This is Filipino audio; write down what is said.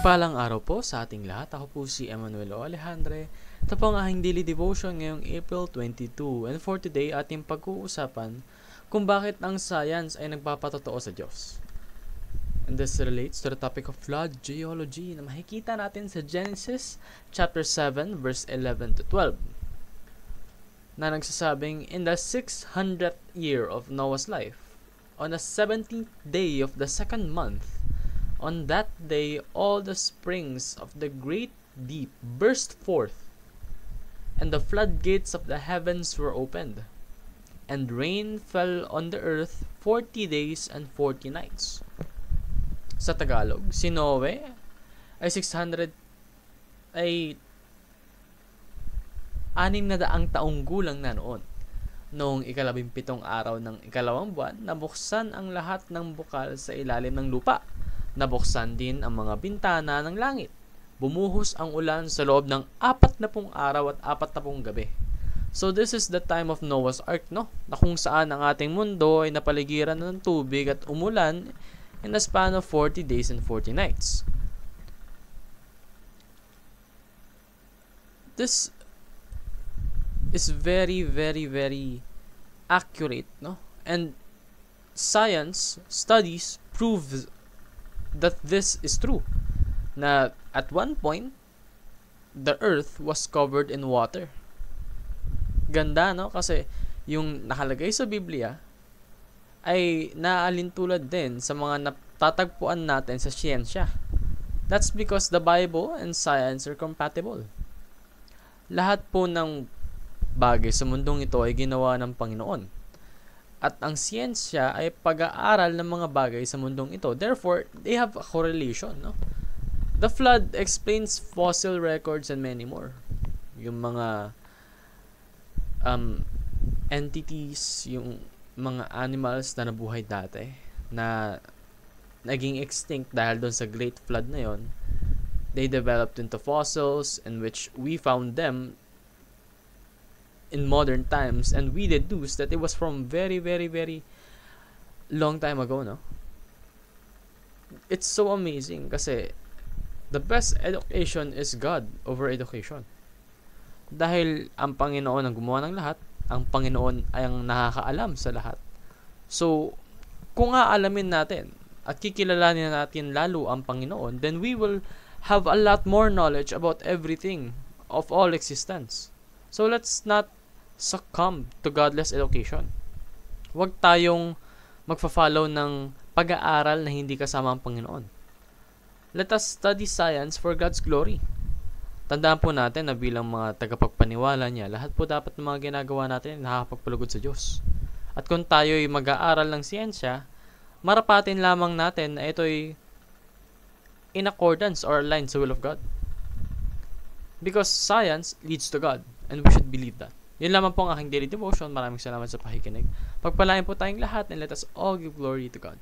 Mapagpalang araw po sa ating lahat. Ako po si Emmanuel O. Alejandre. Ito po ang aking daily devotion ngayong April 22. And for today, ating pag-uusapan kung bakit ang science ay nagpapatotoo sa Diyos. And this relates to the topic of flood geology na makikita natin sa Genesis chapter 7 verse 11 to 12. Na nagsasabing, in the 600th year of Noah's life, on the 17th day of the second month, on that day, all the springs of the great deep burst forth, and the floodgates of the heavens were opened, and rain fell on the earth 40 days and 40 nights. Sa Tagalog, si Noe ay 600 ay 600 taong gulang na noon. Noong 17 araw ng 2 buwan, nabuksan ang lahat ng bukal sa ilalim ng lupa. Nabuksan din ang mga bintana ng langit. Bumuhos ang ulan sa loob ng 40 araw at 40 gabi. So this is the time of Noah's Ark, no? Na kung saan ang ating mundo ay napaligiran ng tubig at umulan in a span of 40 days and 40 nights. This is very, very, very accurate, no? And science studies prove that this is true. Na at one point, the earth was covered in water. Ganda, no? Kasi yung nakalagay sa Biblia ay naaalintulad din sa mga natatagpuan natin sa siyensya. That's because the Bible and science are compatible. Lahat po ng bagay sa mundong ito ay ginawa ng Panginoon. At ang siyensya ay pag-aaral ng mga bagay sa mundong ito. Therefore, they have a correlation, no? The flood explains fossil records and many more. Yung mga entities, yung mga animals na nabuhay dati na naging extinct dahil doon sa Great Flood na yon, they developed into fossils in which we found them in modern times, and we deduce that it was from very, very, very long time ago, no? It's so amazing kasi the best education is God over education. Dahil ang Panginoon ang gumawa ng lahat, ang Panginoon ay ang nakakaalam sa lahat. So, kung aalamin natin at kikilalanin natin lalo ang Panginoon, then we will have a lot more knowledge about everything of all existence. So, let's not succumb to godless education. Huwag tayong magfa-follow ng pag-aaral na hindi kasama ang Panginoon. Let us study science for God's glory. Tandaan po natin na bilang mga tagapagpaniwala niya, lahat po dapat ng mga ginagawa natin nakakapagpalugod sa Diyos. At kung tayo'y mag-aaral ng siyensya, marapatin lamang natin na ito'y in accordance or aligned sa will of God. Because science leads to God, and we should believe that. Yun lamang po ang aking daily devotion. Maraming salamat sa pakikinig. Pagpalain po tayong lahat, and let us all give glory to God.